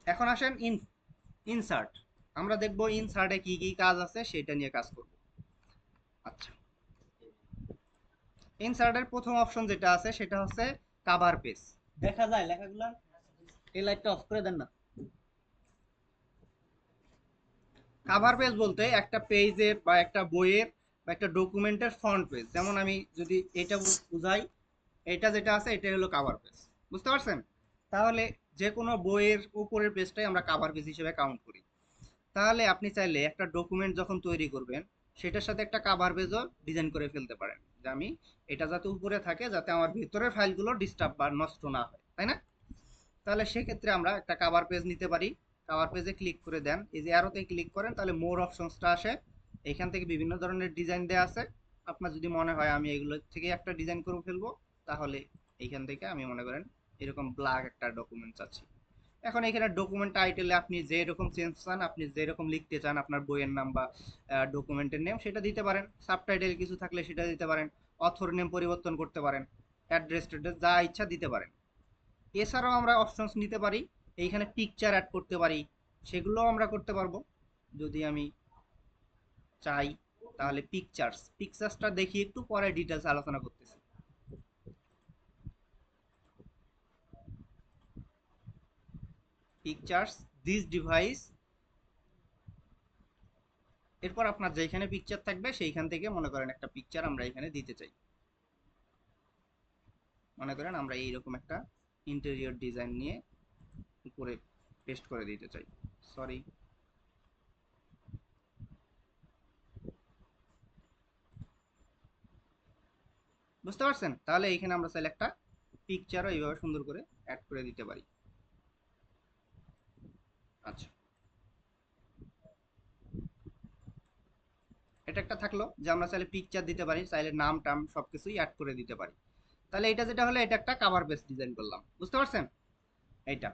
এখন আসেন ইনসার্ট। আমরা দেখব ইনসার্টে কি কি কাজ আছে সেটা নিয়ে কাজ করব। আচ্ছা, ইনসার্টের প্রথম অপশন যেটা আছে সেটা হচ্ছে কাভার পেজ। দেখা যায় লেখাগুলো? এই লাইটটা অফ করে দেন না। কাভার পেজ বলতে একটা পেজের বা একটা বইয়ের বা একটা ডকুমেন্টের ফ্রন্ট পেজ। যেমন আমি যদি এটা বুঝাই, এটা যেটা আছে এটা হলো কাভার পেজ। বুঝতে পারছেন? তাহলে যে কোনো বইয়ের উপরের পেজটাই আমরা কাভার পেজ হিসেবে কাউন্ট করি। তাহলে আপনি চাইলে একটা ডকুমেন্ট যখন তৈরি করবেন সেটার সাথে একটা কাভার পেজও ডিজাইন করে ফেলতে পারেন, যে আমি এটা যাতে উপরে থাকে, যাতে আমার ভিতরের ফাইলগুলো ডিস্টার্ব বা নষ্ট না হয়, তাই না? তাহলে সেক্ষেত্রে আমরা একটা কাভার পেজ নিতে পারি। কাভার পেজে ক্লিক করে দেন, এই যে অ্যারোতে ক্লিক করেন, তাহলে মোর অপশনসটা আসে। এখান থেকে বিভিন্ন ধরনের ডিজাইন দেওয়া আছে। আপনার যদি মনে হয় আমি এগুলো থেকে একটা ডিজাইন করে ফেলবো, তাহলে এইখান থেকে আমি মনে করেন এরকম ব্ল্যাক একটা ডকুমেন্ট চাচ্ছি। এখন এখানে ডকুমেন্ট টাইটেলে আপনি যে রকম চেঞ্জ চান, আপনি যে রকম লিখতে চান আপনার বইয়ের নাম বা ডকুমেন্টের নেম, সেটা দিতে পারেন। সাবটাইটেল কিছু থাকলে সেটা দিতে পারেন। অথর নেম পরিবর্তন করতে পারেন। অ্যাড্রেস ট্যাড্রেস যা ইচ্ছা দিতে পারেন। এছাড়াও আমরা অপশনস নিতে পারি, এইখানে পিকচার অ্যাড করতে পারি, সেগুলোও আমরা করতে পারবো যদি আমি চাই। তাহলে পিকচার্সটা দেখি একটু পরে ডিটেলস আলোচনা করতেছি। পিকচার্স, দিস ডিভাইস, এরপর আপনার যেখানে পিকচার থাকবে সেইখান থেকে মনে করেন একটা পিকচার আমরা এখানে দিতে চাই। মনে করেন আমরা এইরকম একটা ইন্টেরিয়র ডিজাইন নিয়ে উপরে পেস্ট করে দিতে চাই। সরি, বুঝতে পারছেন? তাহলে এইখানে আমরা চাইলে একটা পিকচারও এইভাবে সুন্দর করে অ্যাড করে দিতে পারি। আচ্ছা, এটা একটা থাকলো যে আমরা চাইলে পিকচার দিতে পারি, চাইলে নাম টাম সবকিছুই অ্যাড করে দিতে পারি। তাহলে এটা যেটা হলো, এটা একটা কাভার পেজ ডিজাইন করলাম। বুঝতে পারছেন? এইটা।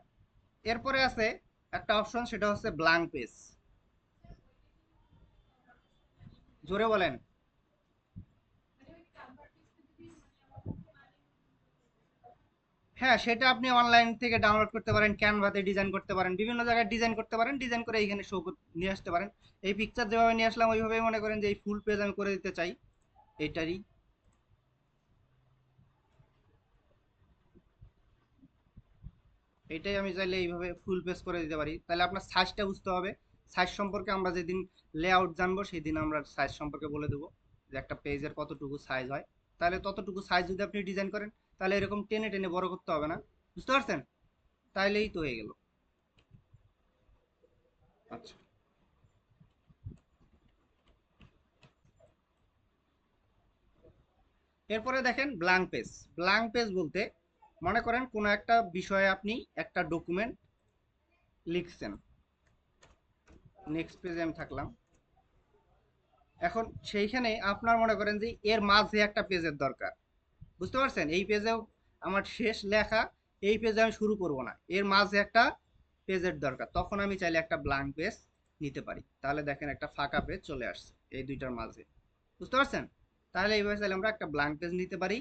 এরপরে আছে একটা অপশন, সেটা হচ্ছে ব্ল্যাঙ্ক পেজ। জোরে বলেন। হ্যাঁ, সেটা আপনি অনলাইন থেকে ডাউনলোড করতে পারেন, ক্যানভাতে ডিজাইন করতে পারেন, বিভিন্ন জায়গায় ডিজাইন করতে পারেন, ডিজাইন করে এইখানে শো নিয়ে আসতে পারেন। এই পিকচার যেভাবে নিয়ে আসলাম ওইভাবেই মনে করেন যে এই ফুল পেজ আমি করে দিতে চাই এইটারই। এটাই আমি চাইলে এইভাবে ফুল পেজ করে দিতে পারি। তাহলে আপনার সাইজটা বুঝতে হবে। সাইজ সম্পর্কে আমরা যেদিন লেআউট জানবো সেই দিন আমরা সাইজ সম্পর্কে বলে দেবো, যে একটা পেজের কতটুকু সাইজ হয়। তাহলে ততটুকু সাইজ যদি আপনি ডিজাইন করেন, তাহলে এরকম টেনে টেনে বড় করতে হবে না। বুঝতে পারছেন? তাইলেই তো হয়ে গেল। আচ্ছা, এরপরে দেখেন ব্ল্যাঙ্ক পেজ। ব্ল্যাঙ্ক পেজ বলতে মনে করেন কোনো একটা বিষয়ে আপনি একটা ডকুমেন্ট লিখছেন। নেক্সট পেজে আমি থাকলাম। এখন সেইখানে আপনার মনে করেন যে এর মাঝে একটা পেজের দরকার। বুঝতে পারছেন? এই পেজেও আমার শেষ লেখা, এই পেজে আমি শুরু করব না, এর মাঝে একটা পেজের দরকার, তখন আমি চাইলে একটা ব্ল্যাঙ্ক পেজ নিতে পারি। তাহলে দেখেন একটা ফাঁকা পেজ চলে আসছে এই দুইটার মাঝে। বুঝতে পারছেন? তাহলে এইভাবে চাইলে আমরা একটা ব্ল্যাঙ্ক পেজ নিতে পারি।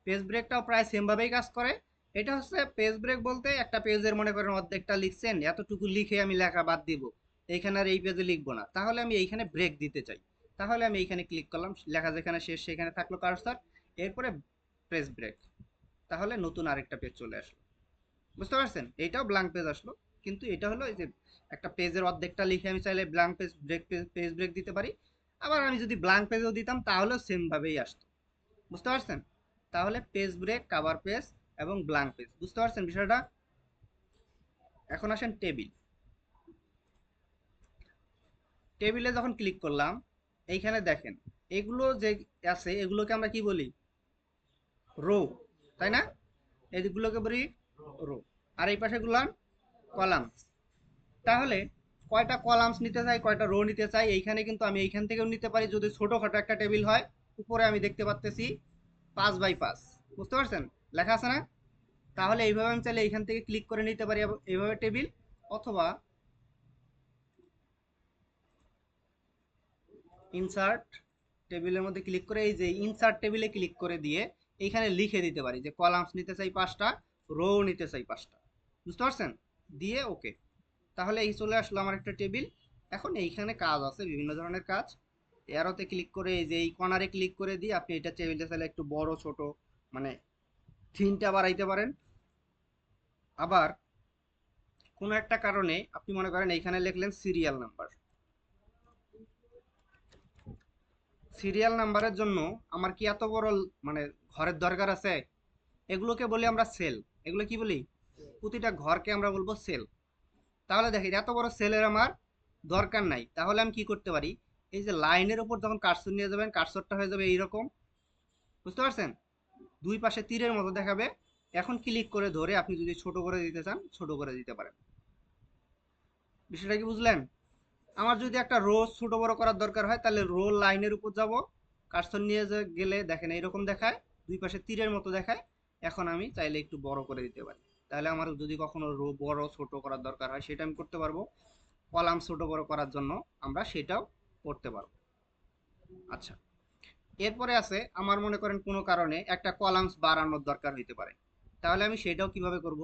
পেজ ব্রেকটাও প্রায় সেম ভাবেই কাজ করে। এটা হচ্ছে পেজ ব্রেক বলতে একটা পেজের মনে করেন অর্ধেকটা লিখছেন, এতটুকু লিখে আমি লেখা বাদ দিব, এইখানে আর এই পেজে লিখবো না, তাহলে আমি এইখানে ব্রেক দিতে চাই। তাহলে আমি এইখানে ক্লিক করলাম, লেখা যেখানে শেষ সেখানে থাকলো কার্সর, এরপরে প্রেস ব্রেক, তাহলে নতুন আরেকটা পেজ চলে আসলো। বুঝতে পারছেন? এইটাও ব্ল্যাঙ্ক পেজ আসলো। কিন্তু এটা হলো এই যে একটা পেজের অর্ধেকটা লিখে আমি চাইলে blank page break, page break দিতে পারি। আবার আমি যদি ব্ল্যাঙ্ক পেজও দিতাম তাহলেও সেম ভাবেই আসতো। বুঝতে পারছেন? তাহলে পেজ ব্রেক, কাভার পেজ এবং ব্ল্যাঙ্ক পেজ। বুঝতে পারছেন বিষয়টা? এখন আসেন টেবিল। টেবিলে যখন ক্লিক করলাম, এইখানে দেখেন এগুলো যে আছে এগুলোকে আমরা কি বলি? রো, তাই না? এইগুলোকে বলি রো। আর এই পাশে গুলান কলাম। তাহলে কয়টা কলামস নিতে চাই, কয়টা রো নিতে চাই, এইখানে কিন্তু আমি এইখান থেকেও নিতে পারি যদি ছোটখাটো একটা টেবিল হয়। উপরে আমি দেখতে পাচ্তেছি 5 বাই 5। বুঝতে পারছেন? লেখা আছে না? তাহলে এইভাবে আমি চাইলে এইখান থেকে ক্লিক করে নিতে পারি এইভাবে টেবিল। অথবা ইনসার্ট টেবিলের মধ্যে ক্লিক করে এই যে ইনসার্ট টেবিলে ক্লিক করে দিয়ে এইখানে লিখে দিতে পারি যে কলামস নিতে চাই 5টা, রো নিতে চাই 5টা। বুঝতে পারছেন? দিয়ে ওকে। তাহলে এই চলে আসলো আমার একটা টেবিল। এখন এইখানে কাজ আছে, বিভিন্ন ধরনের কাজ। এরোতে ক্লিক করে এই যে এই কর্নারে ক্লিক করে দিয়ে আপনি এটা টেবিলটা চাইলে একটু বড় ছোট মানে থিমটা বাড়াইতে পারেন। আবার কোনো একটা কারণে আপনি মনে করেন এইখানে লিখলেন সিরিয়াল নাম্বার। সিরিয়াল নাম্বারের জন্য আমার কি এত বড় মানে ঘরের দরকার আছে? এগুলোকে বলি আমরা সেল। এগুলো কি বলি? প্রতিটা ঘরকে আমরা বলবো সেল। তাহলে দেখি এত বড় সেলের আমার দরকার নাই। তাহলে আমি কি করতে পারি? এই যে লাইনের উপর যখন কার্সর নিয়ে যাবেন, কার্সরটা হয়ে যাবে এইরকম। বুঝতে পারছেন? দুই পাশে তীরের মতো দেখাবে। এখন ক্লিক করে ধরে আপনি যদি ছোট করে দিতে চান ছোট করে দিতে পারেন। বিষয়টা কি বুঝলেন? আমার যদি একটা রো ছোট বড় করার দরকার হয় তাহলে রো লাইনের উপর যাব, কার্সর নিয়ে গেলে দেখেন এইরকম দেখায়, দুই পাশে তীরের মতো দেখায়। এখন আমি চাইলে একটু বড় করে দিতে পারি। তাহলে আমার যদি কখনো রো বড় ছোট করার দরকার হয় সেটা আমি করতে পারবো। কলাম ছোট বড় করার জন্য আমরা সেটাও করতে পারবো। আচ্ছা, এরপরে আছে আমার মনে করেন কোনো কারণে একটা কলামস বাড়ানোর দরকার হইতে পারে। তাহলে আমি সেটাও কিভাবে করব?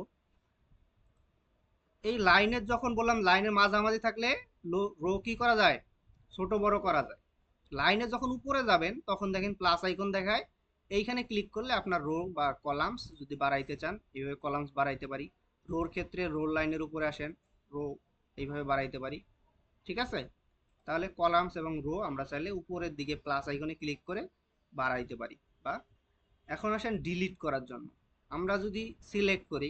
এই লাইনের যখন বললাম লাইনের মাঝামাঝি থাকলে রো কি করা যায়? ছোট বড় করা যায়। লাইনে যখন উপরে যাবেন তখন দেখেন প্লাস আইকন দেখায়। এইখানে ক্লিক করলে আপনার রো বা কলামস যদি বাড়াইতে চান এইভাবে কলামস বাড়াইতে পারি। রোর ক্ষেত্রে রোর লাইনের উপরে আসেন, রো এইভাবে বাড়াইতে পারি। ঠিক আছে? তাহলে কলামস এবং রো আমরা চাইলে উপরের দিকে প্লাস আইকনে ক্লিক করে বাড়াইতে পারি। বা এখন আসেন ডিলিট করার জন্য। আমরা যদি সিলেক্ট করি,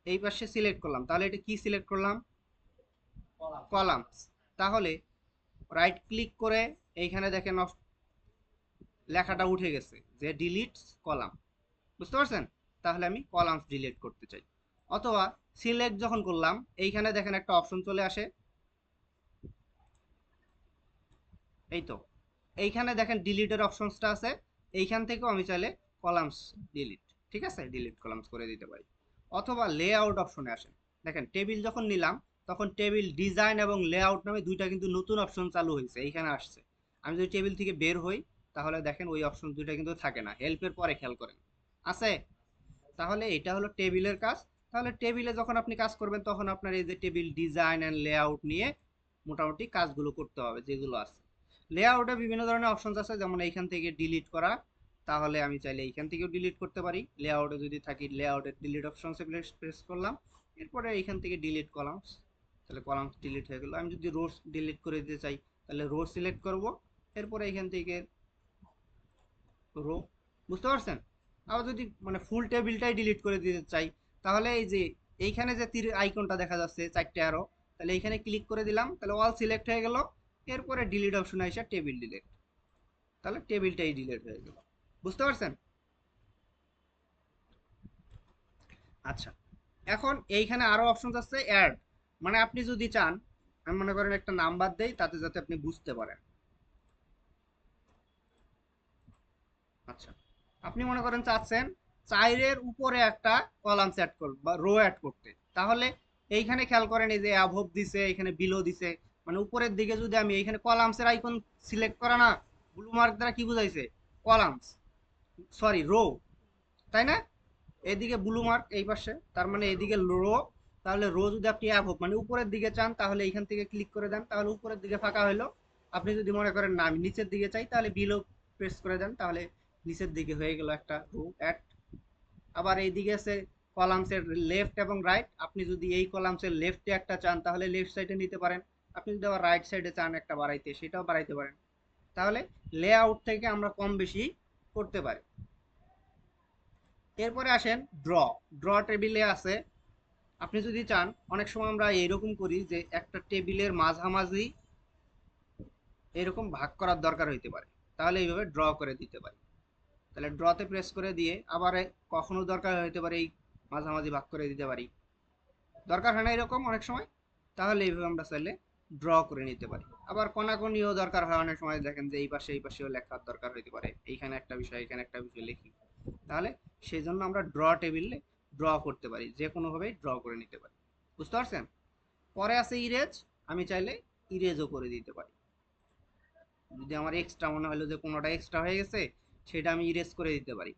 এই পাশে সিলেক্ট করলাম, তাহলে এটা কি সিলেক্ট করলাম? কলামস। তাহলে রাইট ক্লিক করে এইখানে দেখেন লেখাটা উঠে গেছে যে ডিলিট কলাম। বুঝতে পারছেন? তাহলে আমি কলামস ডিলিট করতে চাই। অথবা সিলেক্ট যখন করলাম এইখানে দেখেন একটা অপশন চলে আসে, এই তো এইখানে দেখেন ডিলিটের অপশনসটা আছে। এইখান থেকেও আমি চাইলে কলামস ডিলিট, ঠিক আছে, ডিলিট কলামস করে দিতে পারি। অথবা লেআউট অপশনে আসেন, দেখেন টেবিল যখন নিলাম তখন টেবিল ডিজাইন এবং লেআউট নামে দুইটা কিন্তু নতুন অপশন চালু হয়েছে, এইখানে আসছে। আমি যদি টেবিল থেকে বের হই তাহলে দেখেন ওই অপশন দুইটা কিন্তু থাকে না, হেল্পের পরে খেয়াল করেন আছে। তাহলে এটা হলো টেবিলের কাজ। তাহলে টেবিলে যখন আপনি কাজ করবেন তখন আপনার এই যে টেবিল ডিজাইন এন্ড লেআউট নিয়ে মোটামুটি কাজগুলো করতে হবে যেগুলো আছে। লেআউটে বিভিন্ন ধরনের অপশনস আছে, যেমন এইখান থেকে ডিলিট করা। তাহলে আমি চাইলে এইখান থেকেও ডিলিট করতে পারি। লেআউটে যদি থাকি লেআউটের ডিলিট অপশনসে প্রেস করলাম, এরপরে এইখান থেকে ডিলিট কলামস, তাহলে কলামস ডিলিট হয়ে গেল। আমি যদি রোস ডিলিট করে দিতে চাই তাহলে রো সিলেক্ট করব, এরপরে এইখান থেকে রো। বুঝতে পারছেন? আবার যদি মানে ফুল টেবিলটাই ডিলিট করে দিতে চাই তাহলে এই যে এইখানে যে তীর আইকনটা দেখা যাচ্ছে চারটে আরো, তাহলে এইখানে ক্লিক করে দিলাম, তাহলে অল সিলেক্ট হয়ে গেল। এরপরে ডিলিট অপশনে এসে টেবিল ডিলিট, তাহলে টেবিলটাই ডিলিট হয়ে গেল। বুঝতে পারছেন? আচ্ছা, এখন এইখানে আরো অপশন আছে অ্যাড। মানে আপনি যদি চান, আমি মনে করেন একটা নাম্বার দেই তাতে যাতে আপনি বুঝতে পারেন। আচ্ছা, আপনি মনে করেন চাচ্ছেন চাইরের উপরে একটা কলাম সেট করব বা রো অ্যাড করতে। তাহলে এইখানে খেয়াল করেন এই যে অ্যাবভ দিছে, এখানে বিলো দিছে। মানে উপরের দিকে যদি আমি এইখানে কলামসের আইকন সিলেক্ট করা না, ব্লু মার্ক দ্বারা কি বুঝাইছে? কলামস, সরি রো, তাই না? এদিকে ব্লু মার্ক এই পাশে, তার মানে এদিকে রো। তাহলে রো যদি আপনি অ্যাবভ মানে উপরের দিকে চান তাহলে এইখান থেকে ক্লিক করে দেন, তাহলে উপরের দিকে ফাঁকা হলো। আপনি যদি মনে করেন না আমি নিচের দিকে চাই তাহলে বিলো প্রেস করে দেন, তাহলে নিচের দিকে হয়ে গেল একটা রো অ্যাড। আবার এইদিকে আছে কলামসের লেফট এবং রাইট। আপনি যদি এই কলামসের লেফটে একটা চান তাহলে লেফট সাইডে নিতে পারেন। আপনি যদি আবার রাইট সাইডে চান একটা বাড়াইতে সেটাও বাড়াইতে পারেন। তাহলে লেআউট থেকে আমরা কম বেশি করতে পারি। এরপরে আসেন ড্র। ড্র টেবিলে আছে, আপনি যদি চান অনেক সময় আমরা এইরকম করি যে একটা টেবিলের মাঝামাঝি এরকম ভাগ করার দরকার হইতে পারে, তাহলে এইভাবে ড্র করে দিতে পারি। তাহলে ড্রতে প্রেস করে দিয়ে আবার কখনো দরকার হইতে পারে এই মাঝামাঝি ভাগ করে দিতে পারি, দরকার হয় না এরকম অনেক সময়। তাহলে এইভাবে আমরা চাইলে ড্র করে নিতে পারি। আবার কোনাকুনিও দরকার হয় অনেক সময়, দেখেন যে এই পাশেও লেখার দরকার হইতে পারে, এইখানে একটা বিষয় এখানে একটা বিষয় লিখি। তাহলে সেই জন্য আমরা ড্র টেবিলে ড্র করতে পারি, যে কোনোভাবে ড্র করে নিতে পারি। বুঝতে পারছেন? পরে আছে ইরেজ। আমি চাইলে ইরেজও করে দিতে পারি। যদি আমার এক্সট্রা মনে হলো যে কোনোটা এক্সট্রা হয়ে গেছে সেটা আমি ইরেজ করে দিতে পারি।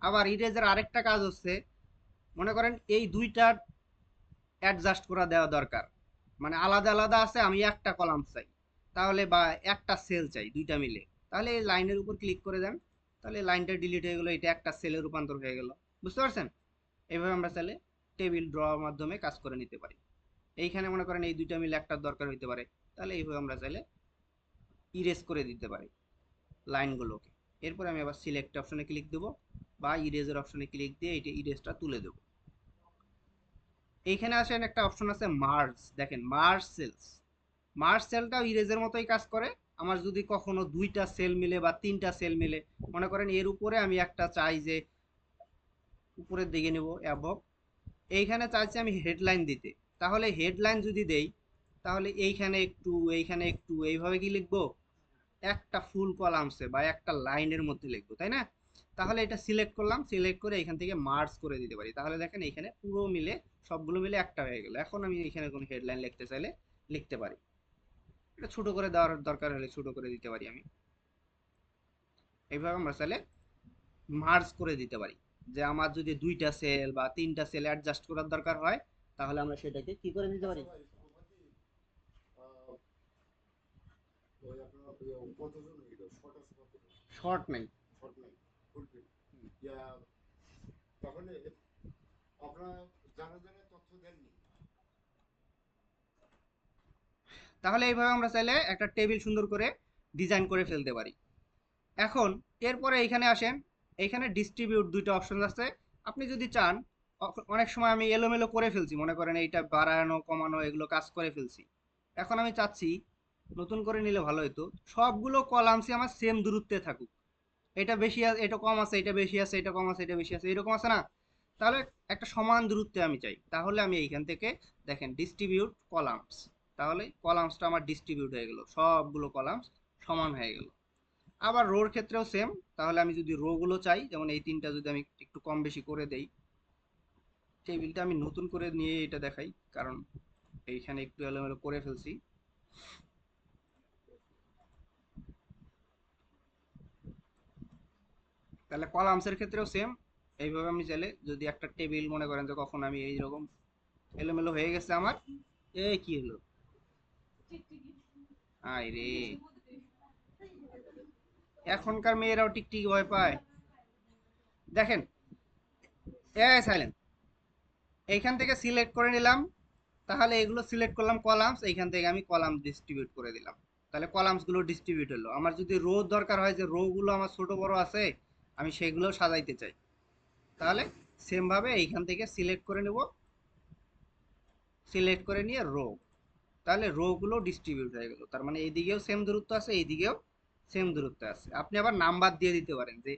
আবার ইরেজের আরেকটা কাজ হচ্ছে, মনে করেন এই দুইটা অ্যাডজাস্ট করা দেওয়া দরকার। মানে আলাদা আলাদা আছে, আমি একটা কলাম চাই তাহলে, বা একটা সেল চাই দুইটা মিলে, তাহলে এই লাইনের উপর ক্লিক করে দেন, তাহলে লাইনটা ডিলিট হয়ে গেলো, এটা একটা সেলে রূপান্তর হয়ে গেল। বুঝতে পারছেন? এইভাবে আমরা চাইলে টেবিল ড্র মাধ্যমে কাজ করে নিতে পারি। এইখানে মনে করেন এই দুইটা মিলে একটার দরকার হইতে পারে, তাহলে এইভাবে আমরা চাইলে ইরেজ করে দিতে পারি লাইনগুলোকে। এরপরে আমি আবার সিলেক্ট অপশনে ক্লিক দেবো বা ইরেজের অপশনে ক্লিক দিয়ে এটা ইরেজটা তুলে দেবো। এইখানে আসেন একটা অপশন আছে মার্জ, দেখেন মার্জ সেলস। মার্জ সেলটাও ইরেজের মতোই কাজ করে। আমার যদি কখনো দুইটা সেল মিলে বা তিনটা সেল মিলে, মনে করেন এর উপরে আমি একটা চাই যে উপরের দিকে নেব অ্যাবভ, এইখানে চাইছি আমি হেডলাইন দিতে, তাহলে হেডলাইন যদি দেই তাহলে এইখানে একটু এইভাবে কি লিখবো, একটা ফুল কলামসে বা একটা লাইনের মধ্যে লিখবো, তাই না? তাহলে এটা সিলেক্ট করলাম, সিলেক্ট করে এখান থেকে মার্জ করে দিতে পারি, তাহলে দেখেন এখানে পুরো মিলে সবগুলো মিলে একটা হয়ে গেল। এখন আমি এখানে কোনো হেডলাইন লিখতে চাইলে লিখতে পারি। এটা ছোট করে দেওয়ার দরকার হলে ছোট করে দিতে পারি আমি। এইভাবে আমরা চাইলে মার্জ করে দিতে পারি, যে আমার যদি দুইটা সেল বা তিনটা সেল অ্যাডজাস্ট করার দরকার হয় তাহলে আমরা সেটাকে কি করে দিতে পারি। শর্ট নাই। তাহলে এইভাবে আমরা চাইলে একটা টেবিল সুন্দর করে ডিজাইন করে ফেলতে পারি। এখন এরপরে এইখানে আসেন, এইখানে ডিস্ট্রিবিউট দুইটা অপশন আছে। আপনি যদি চান, অনেক সময় আমি এলোমেলো করে ফেলছি, মনে করেন এইটা বাড়ানো কমানো এগুলো কাজ করে ফেলছি, এখন আমি চাচ্ছি নতুন করে নিলে ভালো হতো, সবগুলো কলামসই আমার সেম দূরত্বে থাকুক। এটা বেশি এটা কম আছে, এটা বেশি আছে, এটা কম আছে, এটা বেশি আছে, এরকম আছে না? তাহলে একটা সমান দূরত্বে আমি চাই, তাহলে আমি এইখান থেকে দেখেন ডিস্ট্রিবিউট কলামস, তাহলে কলামসটা আমার ডিস্ট্রিবিউট হয়ে গেল, সবগুলো কলামস সমান হয়ে গেল। আবার রোর ক্ষেত্রেও সেম, তাহলে আমি যদি রো গুলো চাই, যেমন এই তিনটা যদি আমি একটু কম বেশি করে দেই, টেবিলটা আমি নতুন করে নিয়ে এটা দেখাই, কারণ এইখানে একটু এলোমেলো করে ফেলছি। তাহলে কলামসের ক্ষেত্রেও সেম, এইভাবে আমি চাইলে যদি একটা টেবিল মনে করেন যে কখন আমি এইরকম এলোমেলো হয়ে গেছে আমার, এই কি হলো, আয় রে, এখনকার মেয়েরাও টিকটিকি ভয় পায়। দেখেন, এ সাইলেন্ট, এইখান থেকে সিলেক্ট করে নিলাম, তাহলে এগুলো সিলেক্ট করলাম কলামস, এইখান থেকে আমি কলাম ডিস্ট্রিবিউট করে দিলাম, তাহলে কলামস গুলো ডিস্ট্রিবিউট হলো। আমার যদি রো দরকার হয়, যে রো গুলো আমার ছোট বড় আছে, আমি সেগুলো সাজাইতে চাই, তাহলে সেম ভাবে এইখান থেকে সিলেক্ট করে নেব, সিলেক্ট করে নিয়ে রো, তাহলে রো গুলো ডিস্ট্রিবিউট হয়ে গেল, তার মানে এইদিকেও সেম দূরত্ব আছে, এইদিকেও সেম দূরত্ব আছে। আপনি আবার নাম্বার দিয়ে দিতে পারেন যে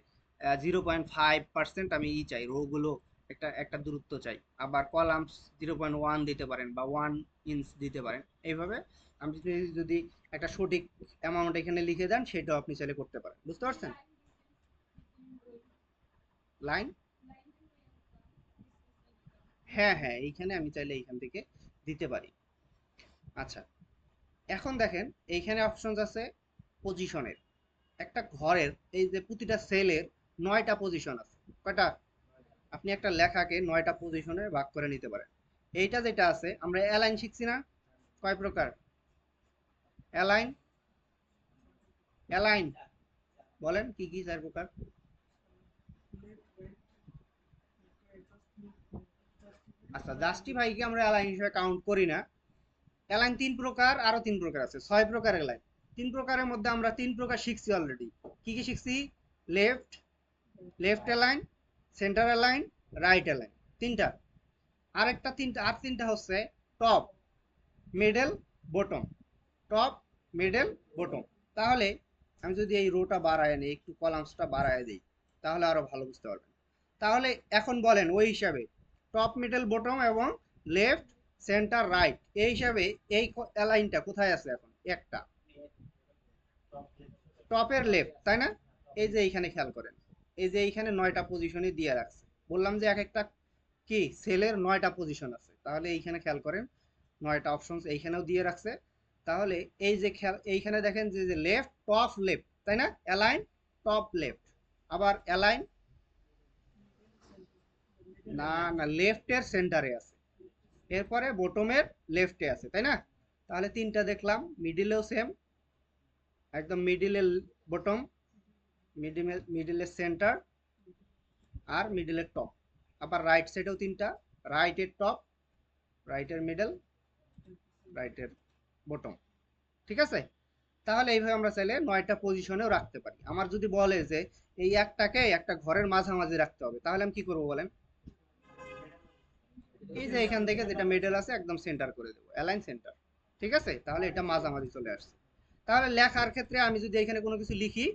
0.5% আমি চাই রো গুলো একটা একটা দূরত্ব চাই, আবার কলামস 0.1 দিতে পারেন বা 1 ইঞ্চ দিতে পারেন। এইভাবে আপনি যদি একটা সঠিক অ্যামাউন্ট এখানে লিখে দেন, সেটাও আপনি চাইলে করতে পারেন। বুঝতে পারছেন? লাইন, হ্যাঁ হ্যাঁ, এইখানে আমি চাইলে এইখান থেকে দিতে পারি। আচ্ছা, এখন দেখেন এইখানে অপশন আছে পজিশনের। একটা ঘরের এই যে প্রতিটা সেলের 9টা পজিশন আছে, কয়টা? আপনি একটা লেখাকে 9টা পজিশনে ভাগ করে নিতে পারেন। এইটা যেটা আছে, আমরা অ্যালাইন শিখছি না, কয় প্রকার? অ্যালাইন, অ্যালাইন বলেন কি কি 4 প্রকার? আচ্ছা, জাস্টিফাইকে আমরা অ্যালাইন হিসেবে কাউন্ট করি না। অ্যালাইন 3 প্রকার, আরো 3 প্রকার আছে, 6 প্রকার অ্যালাইন। 3 প্রকারের মধ্যে আমরা 3 প্রকার শিখছি অলরেডি। কি কি শিখছি? Left, left align, centre align, right align, তিনটা। আর তিনটা হচ্ছে top, middle, bottom, top, middle, bottom. তাহলে আমি যদি এই রোটা বাড়ায় নিই, একটু কলামসটা বাড়ায় দিই, তাহলে আরো ভালো বুঝতে পারবেন। তাহলে এখন বলেন ওই হিসাবে টপ, মিডল, বটম এবং লেফট, সেন্টার, রাইট, এই হিসাবে এই অ্যালাইনটা কোথায় আছে এখন? একটা টপের লেফট, তাই না? এই যে এইখানে খেয়াল করেন, এই যে এইখানে 9টা পজিশনে দিয়ে রাখছে, বললাম যে এক একটা কি সেলের 9টা পজিশন আছে, তাহলে এইখানে খেয়াল করেন 9টা অপশন এইখানেও দিয়ে রাখছে। তাহলে এই যে খেয়াল, এইখানে দেখেন যে লেফট, টপ, লেফট, তাই না? অ্যালাইন, টপ, লেফট, আবার অ্যালাইন, না না, লেফটের সেন্টারে আছে, এরপরে বটমের লেফটে আছে, তাই না? তাহলে তিনটা দেখলাম, মিডিলেও সেম, একদম মিডিলের বটম, মিডিলের সেন্টার, আর মিডিলের টপ। আবার রাইট সাইডেও তিনটা, রাইটের টপ, রাইটের মিডল, রাইটের বটম। ঠিক আছে? তাহলে এইভাবে আমরা চাইলে 9টা পজিশনেও রাখতে পারি। আমার যদি বলে যে এই একটাকে একটা ঘরের মাঝামাঝি রাখতে হবে, তাহলে আমি কি করব বলেন? এই যে এখান থেকে যেটা মিডল আছে একদম সেন্টার করে দেবো, অ্যালাইন সেন্টার। ঠিক আছে? তাহলে এটা মাঝামাঝি চলে আসছে। তাহলে লেখার ক্ষেত্রে আমি যদি এখানে কোনো কিছু লিখি,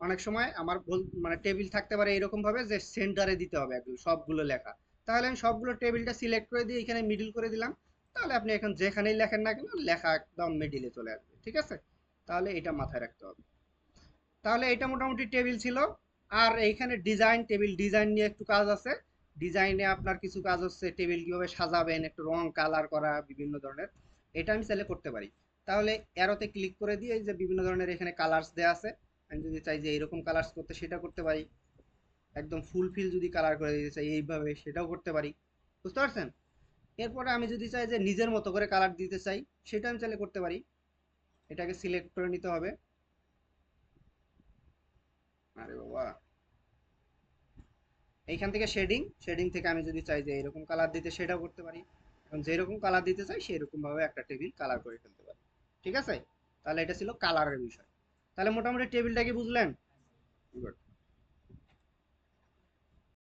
অনেক সময় আমার মানে টেবিল থাকতে পারে এরকম ভাবে যে সেন্টারে দিতে হবে একদম সবগুলো লেখা। তাহলে আমি সবগুলো টেবিলটা সিলেক্ট করে দিয়ে এখানে মিডল করে দিলাম। তাহলে আপনি এখন যেখানেই লেখেন না কেন, লেখা একদম মিডিলে চলে আসবে। ঠিক আছে? তাহলে এটা মাথায় রাখতে হবে। তাহলে এটা মোটামুটি টেবিল ছিল। আর এইখানে ডিজাইন, টেবিল ডিজাইন নিয়ে একটু কাজ আছে। ডিজাইনে আপনার কিছু কাজ হচ্ছে, টেবিল কিভাবে সাজাবেন, একটু রং কালার করা বিভিন্ন ধরনের, এটা আমি চাইলে করতে পারি। তাহলে অ্যারোতে ক্লিক করে দিয়ে এই যে বিভিন্ন ধরনের এখানে কালার্স দেওয়া আছে, আমি যদি চাই যে এরকম কালার্স করতে, সেটা করতে পারি। একদম ফুলফিল যদি কালার করে দিতে চাই এইভাবে, সেটাও করতে পারি। বুঝতে পারছেন? এরপরে আমি যদি চাই যে নিজের মতো করে কালার দিতে চাই, সেটা আমি চাইলে করতে পারি। এটাকে সিলেক্ট করে নিতে হবে। আরে বাবা, এইখান থেকে শেডিং, শেডিং থেকে আমি যদি চাই যে এরকম কালার দিতে, সেটাও করতে পারি। এখন যেরকম কালার দিতে চাই সেরকম ভাবে একটা টেবিল কালার করে ফেলতে পারি। ঠিক আছে? তাহলে এটা ছিল কালারের বিষয়। তাহলে মোটামুটি টেবিলটা কি বুঝলেন? Good.